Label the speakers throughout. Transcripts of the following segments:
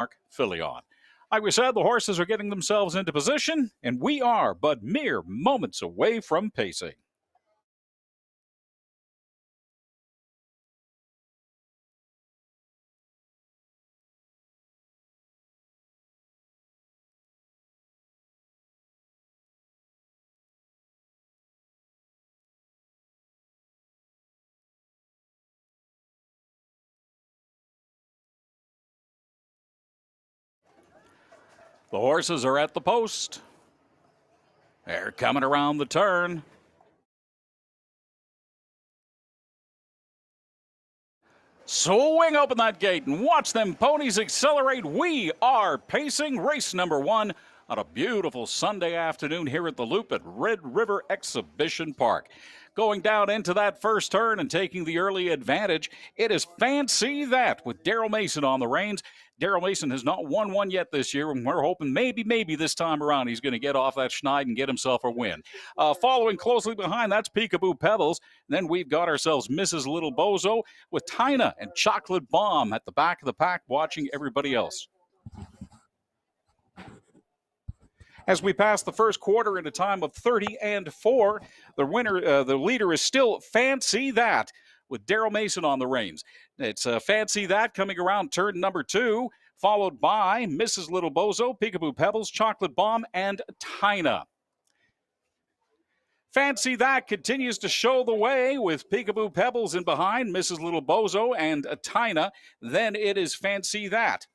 Speaker 1: Mark Filion. Like we said, the horses are getting themselves into position, and we are but mere moments away from pacing. The horses are at the post. They're coming around the turn. Swing open that gate and watch them ponies accelerate. We are pacing race number one on a beautiful Sunday afternoon here at the Loop at Red River Exhibition Park. Going down into that first turn and taking the early advantage, it is Fancy That with Daryl Mason on the reins. Daryl Mason has not won one yet this year, and we're hoping maybe this time around he's going to get off that schneid and get himself a win. Following closely behind, that's Peekaboo Pebbles. And then we've got ourselves Mrs. Little Bozo with Tina and Chocolate Bomb at the back of the pack watching everybody else. As we pass the first quarter in a time of 30-4, the leader is still Fancy That with Daryl Mason on the reins. It's Fancy That coming around turn number two, followed by Mrs. Little Bozo, Peekaboo Pebbles, Chocolate Bomb, and Tina. Fancy That continues to show the way with Peekaboo Pebbles in behind, Mrs. Little Bozo, and Tina. Then it is Fancy That.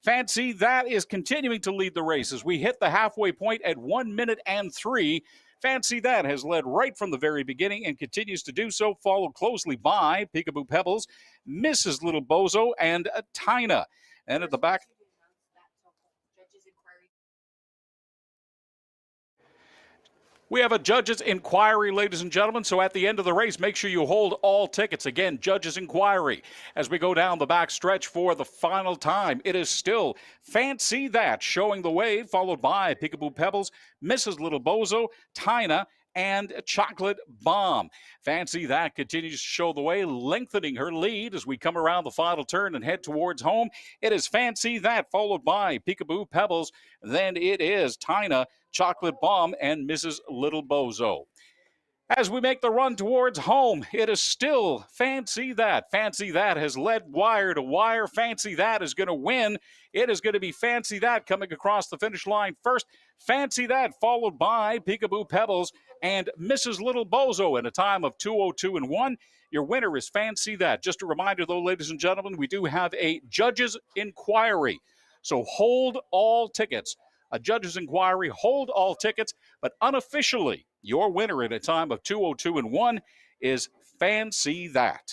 Speaker 1: Fancy That is continuing to lead the race as we hit the halfway point at 1 minute and 3. Fancy That has led right from the very beginning and continues to do so, followed closely by Peekaboo Pebbles, Mrs. Little Bozo, and Tina. And at the back, we have a judge's inquiry, ladies and gentlemen. So at the end of the race, make sure you hold all tickets. Again, judge's inquiry. As we go down the back stretch for the final time, it is still Fancy That showing the way, followed by Peekaboo Pebbles, Mrs. Little Bozo, Tina, and Chocolate Bomb. Fancy That continues to show the way, lengthening her lead as we come around the final turn and head towards home. It is Fancy That, followed by Peekaboo Pebbles. Then it is Tina, Chocolate Bomb, and Mrs. Little Bozo. As we make the run towards home, it is still Fancy That. Fancy That has led wire to wire. Fancy That is going to win. It is going to be Fancy That coming across the finish line first. Fancy That followed by Peekaboo Pebbles and Mrs. Little Bozo in a time of 2:02.1. Your winner is Fancy That. Just a reminder, though, ladies and gentlemen, we do have a judge's inquiry. So hold all tickets. A judge's inquiry, hold all tickets, but unofficially, your winner at a time of 2:02.1 is Fancy That.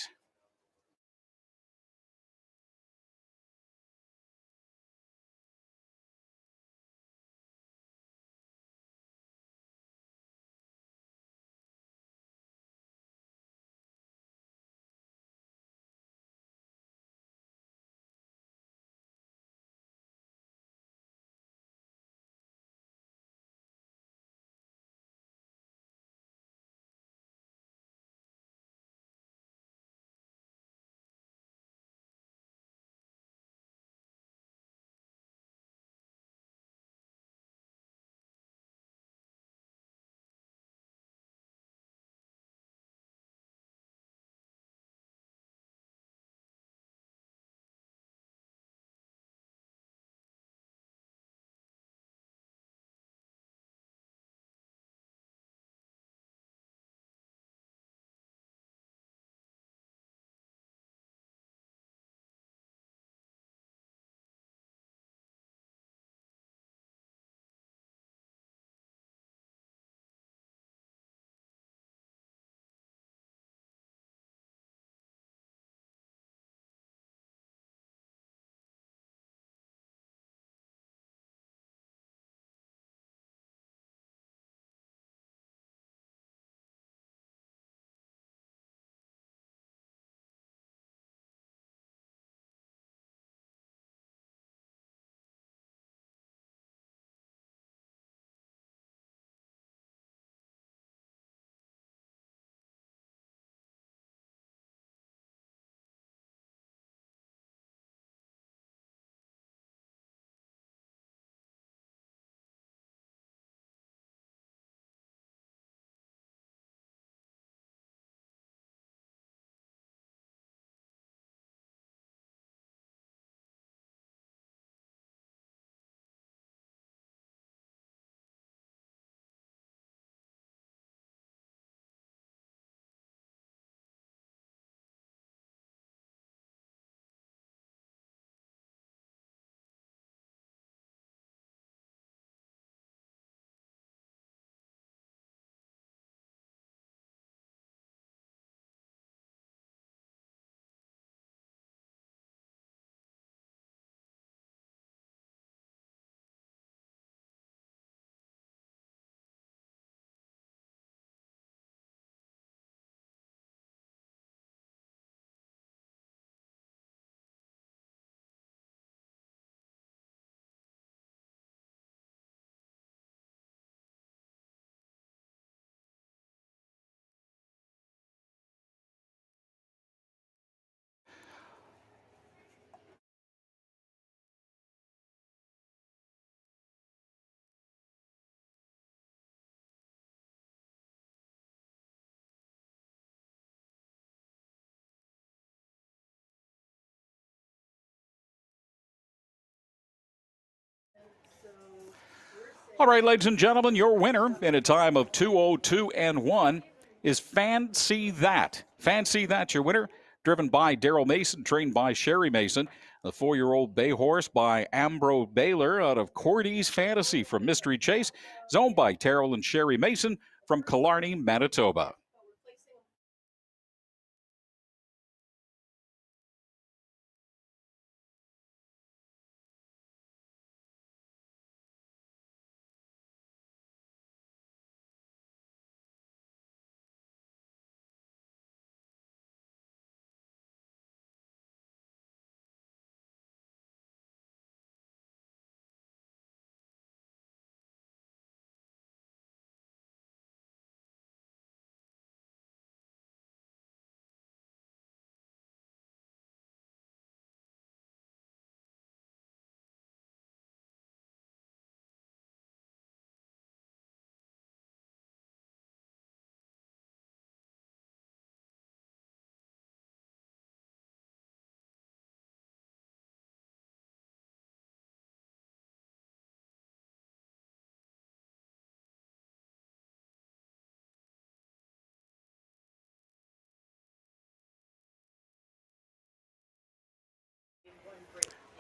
Speaker 1: All right, ladies and gentlemen, your winner in a time of 2:02 and 1 is Fancy That. Fancy That, your winner, driven by Daryl Mason, trained by Sherry Mason. The 4-year-old bay horse by Ambro Baylor out of Cordy's Fantasy from Mystery Chase, is owned by Terrell and Sherry Mason from Killarney, Manitoba.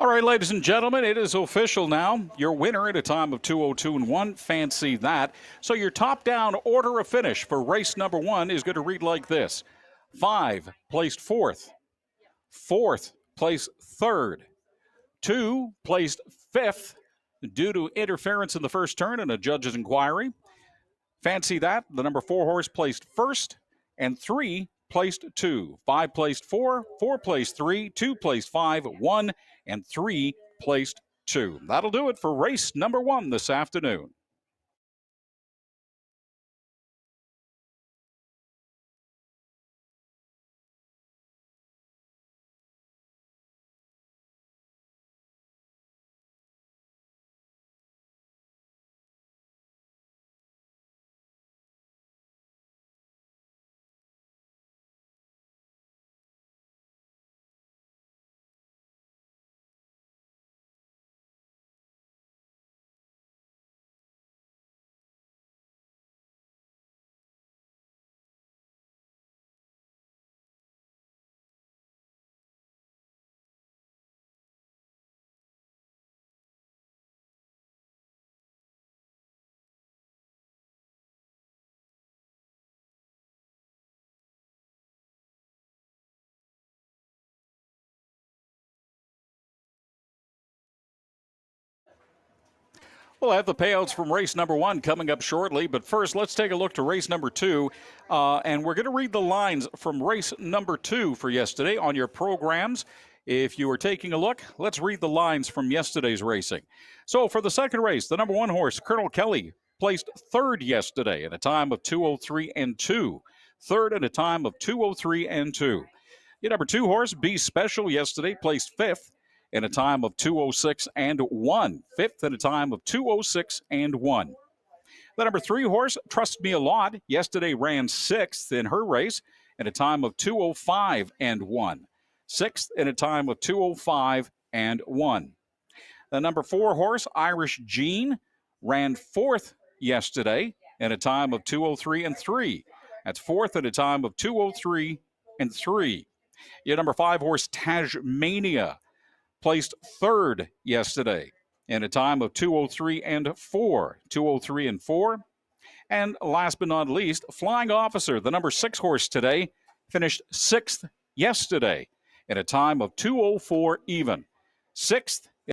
Speaker 1: All right, ladies and gentlemen, it is official now. Your winner at a time of 2:02 and 1, Fancy That. So your top-down order of finish for race number 1 is going to read like this. 5 placed 4th. 4th placed 3rd. 2 placed 5th due to interference in the first turn and a judge's inquiry. Fancy That, the number 4 horse, placed 1st, and 3 placed 2. 5 placed 4, 4 placed 3, 2 placed 5, 1, and 3 placed 2. That'll do it for race number 1 this afternoon. We'll have the payouts from race number 1 coming up shortly, but first let's take a look to race number 2, and we're going to read the lines from race number 2 for yesterday on your programs. If you were taking a look, let's read the lines from yesterday's racing. So for the second race, the number 1 horse, Colonel Kelly, placed 3rd yesterday at a time of 2:03 and 2. 3rd at a time of 2:03 and 2. Your number 2 horse, Be Special, yesterday placed 5th in a time of 2:06 and 1. 5th in a time of 2:06 and 1. The number 3 horse, Trust Me a Lot, yesterday ran 6th in her race in a time of 2:05 and 1. 6th in a time of 2:05 and 1. The number 4 horse, Irish Gene, ran 4th yesterday in a time of 2:03 and 3. That's 4th in a time of 2:03 and 3. Your number 5 horse, Tajmania, placed 3rd yesterday in a time of 2:03 and 4. 2:03 and 4. And last but not least, Flying Officer, the number 6 horse today, finished 6th yesterday in a time of 2:04 even. 6th